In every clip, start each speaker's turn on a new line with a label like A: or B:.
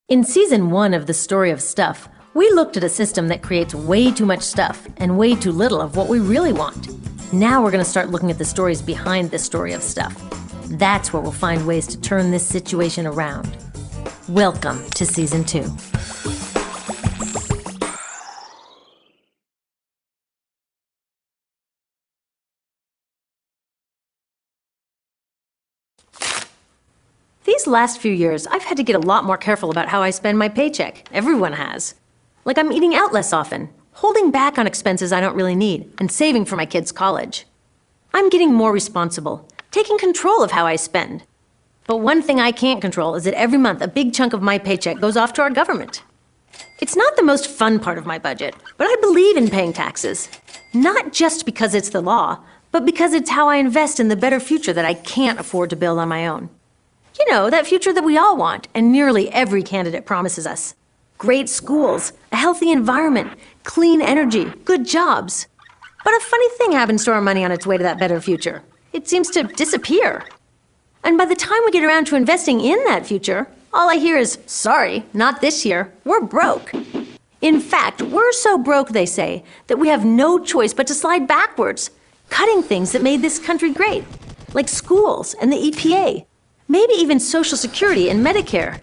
A: In Season 1 of The Story of Stuff, we looked at a system that creates way too much stuff and way too little of what we really want. Now we're going to start looking at the stories behind the story of stuff. That's where we'll find ways to turn this situation around. Welcome to Season 2. These last few years, I've had to get a lot more careful about how I spend my paycheck. Everyone has. Like I'm eating out less often, holding back on expenses I don't really need, and saving for my kids' college. I'm getting more responsible, taking control of how I spend. But one thing I can't control is that every month a big chunk of my paycheck goes off to our government. It's not the most fun part of my budget, but I believe in paying taxes. Not just because it's the law, but because it's how I invest in the better future that I can't afford to build on my own. You know, that future that we all want, and nearly every candidate promises us. Great schools, a healthy environment, clean energy, good jobs. But a funny thing happens to our money on its way to that better future. It seems to disappear. And by the time we get around to investing in that future, all I hear is, sorry, not this year, we're broke. In fact, we're so broke, they say, that we have no choice but to slide backwards, cutting things that made this country great, like schools and the EPA. Maybe even Social Security and Medicare.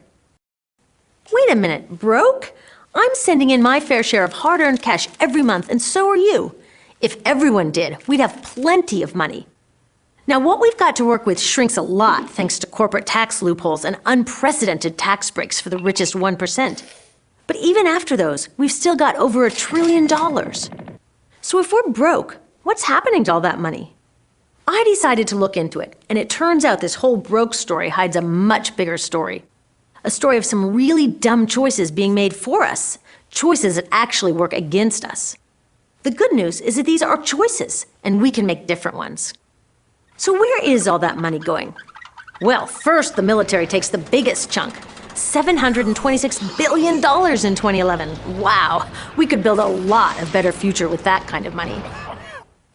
A: Wait a minute, broke? I'm sending in my fair share of hard-earned cash every month, and so are you. If everyone did, we'd have plenty of money. Now, what we've got to work with shrinks a lot thanks to corporate tax loopholes and unprecedented tax breaks for the richest 1%. But even after those, we've still got over $1 trillion. So if we're broke, what's happening to all that money? I decided to look into it, and it turns out this whole broke story hides a much bigger story. A story of some really dumb choices being made for us, choices that actually work against us. The good news is that these are choices, and we can make different ones. So where is all that money going? Well, first the military takes the biggest chunk, $726 billion in 2011. Wow, we could build a lot of better future with that kind of money.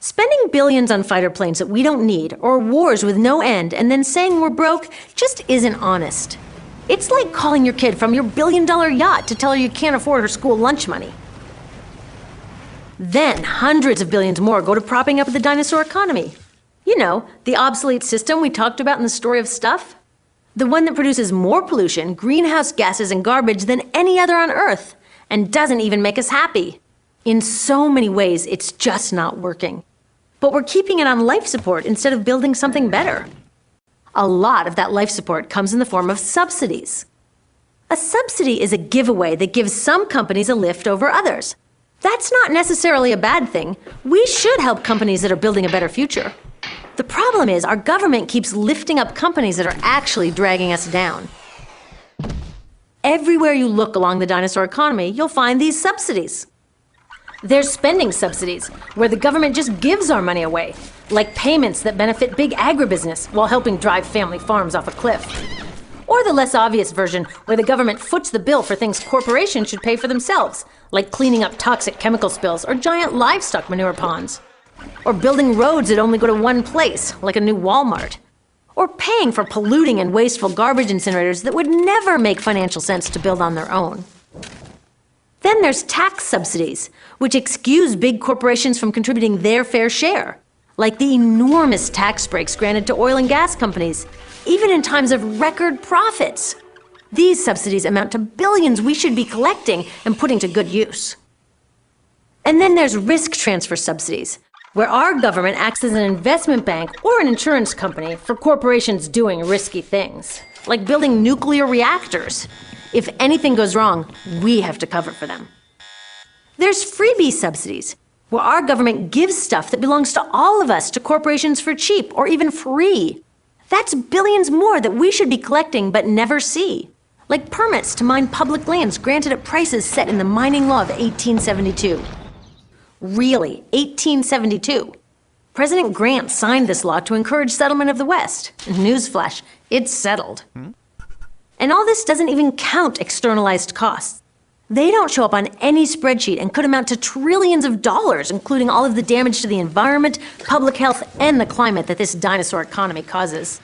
A: Spending billions on fighter planes that we don't need, or wars with no end, and then saying we're broke just isn't honest. It's like calling your kid from your billion-dollar yacht to tell her you can't afford her school lunch money. Then hundreds of billions more go to propping up the dinosaur economy. You know, the obsolete system we talked about in the story of stuff? The one that produces more pollution, greenhouse gases, and garbage than any other on Earth, and doesn't even make us happy. In so many ways, it's just not working. But we're keeping it on life support instead of building something better. A lot of that life support comes in the form of subsidies. A subsidy is a giveaway that gives some companies a lift over others. That's not necessarily a bad thing. We should help companies that are building a better future. The problem is our government keeps lifting up companies that are actually dragging us down. Everywhere you look along the dinosaur economy, you'll find these subsidies. There's spending subsidies, where the government just gives our money away, like payments that benefit big agribusiness while helping drive family farms off a cliff. Or the less obvious version, where the government foots the bill for things corporations should pay for themselves, like cleaning up toxic chemical spills or giant livestock manure ponds. Or building roads that only go to one place, like a new Walmart. Or paying for polluting and wasteful garbage incinerators that would never make financial sense to build on their own. Then there's tax subsidies, which excuse big corporations from contributing their fair share, like the enormous tax breaks granted to oil and gas companies, even in times of record profits. These subsidies amount to billions we should be collecting and putting to good use. And then there's risk transfer subsidies, where our government acts as an investment bank or an insurance company for corporations doing risky things, like building nuclear reactors. If anything goes wrong, we have to cover for them. There's freebie subsidies, where our government gives stuff that belongs to all of us to corporations for cheap or even free. That's billions more that we should be collecting but never see, like permits to mine public lands granted at prices set in the mining law of 1872. Really, 1872. President Grant signed this law to encourage settlement of the West. Newsflash, it's settled. And all this doesn't even count externalized costs. They don't show up on any spreadsheet and could amount to trillions of dollars, including all of the damage to the environment, public health, and the climate that this dinosaur economy causes.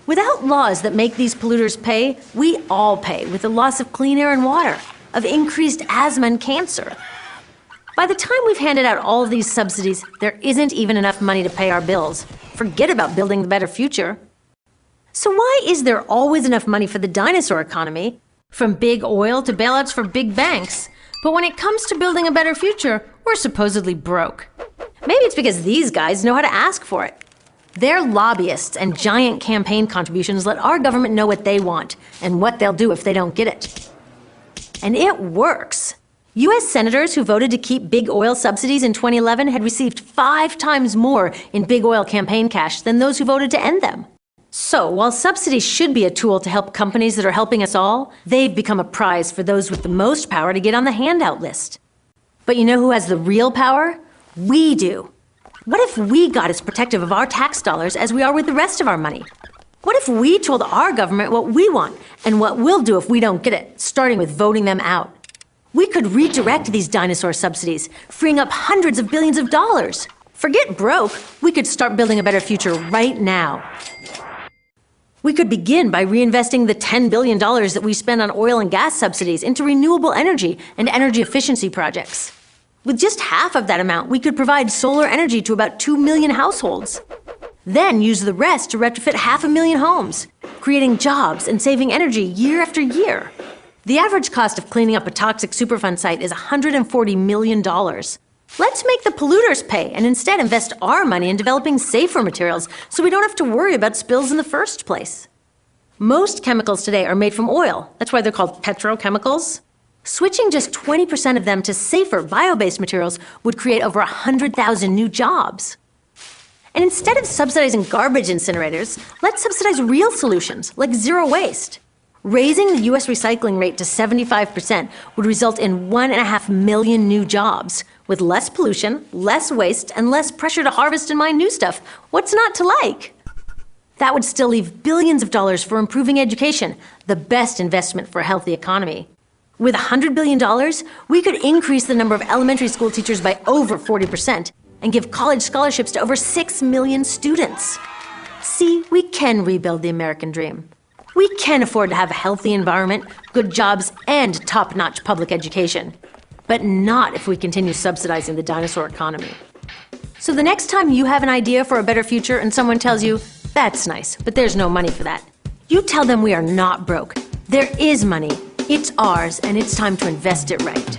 A: Without laws that make these polluters pay, we all pay with the loss of clean air and water, of increased asthma and cancer. By the time we've handed out all of these subsidies, there isn't even enough money to pay our bills. Forget about building the better future. So why is there always enough money for the dinosaur economy, from big oil to bailouts for big banks, but when it comes to building a better future, we're supposedly broke? Maybe it's because these guys know how to ask for it. Their lobbyists and giant campaign contributions let our government know what they want and what they'll do if they don't get it. And it works. U.S. senators who voted to keep big oil subsidies in 2011 had received 5 times more in big oil campaign cash than those who voted to end them. So, while subsidies should be a tool to help companies that are helping us all, they've become a prize for those with the most power to get on the handout list. But you know who has the real power? We do. What if we got as protective of our tax dollars as we are with the rest of our money? What if we told our government what we want and what we'll do if we don't get it, starting with voting them out? We could redirect these dinosaur subsidies, freeing up hundreds of billions of dollars. Forget broke, we could start building a better future right now. We could begin by reinvesting the $10 billion that we spend on oil and gas subsidies into renewable energy and energy efficiency projects. With just half of that amount, we could provide solar energy to about 2 million households. Then use the rest to retrofit 500,000 homes, creating jobs and saving energy year after year. The average cost of cleaning up a toxic Superfund site is $140 million. Let's make the polluters pay and instead invest our money in developing safer materials so we don't have to worry about spills in the first place. Most chemicals today are made from oil. That's why they're called petrochemicals. Switching just 20% of them to safer bio-based materials would create over 100,000 new jobs. And instead of subsidizing garbage incinerators, let's subsidize real solutions like zero waste. Raising the U.S. recycling rate to 75% would result in 1.5 million new jobs, with less pollution, less waste, and less pressure to harvest and mine new stuff. What's not to like? That would still leave billions of dollars for improving education, the best investment for a healthy economy. With $100 billion, we could increase the number of elementary school teachers by over 40% and give college scholarships to over 6 million students. See, we can rebuild the American dream. We can afford to have a healthy environment, good jobs, and top-notch public education. But not if we continue subsidizing the dinosaur economy. So the next time you have an idea for a better future and someone tells you, "That's nice, but there's no money for that," you tell them we are not broke. There is money. It's ours, and it's time to invest it right.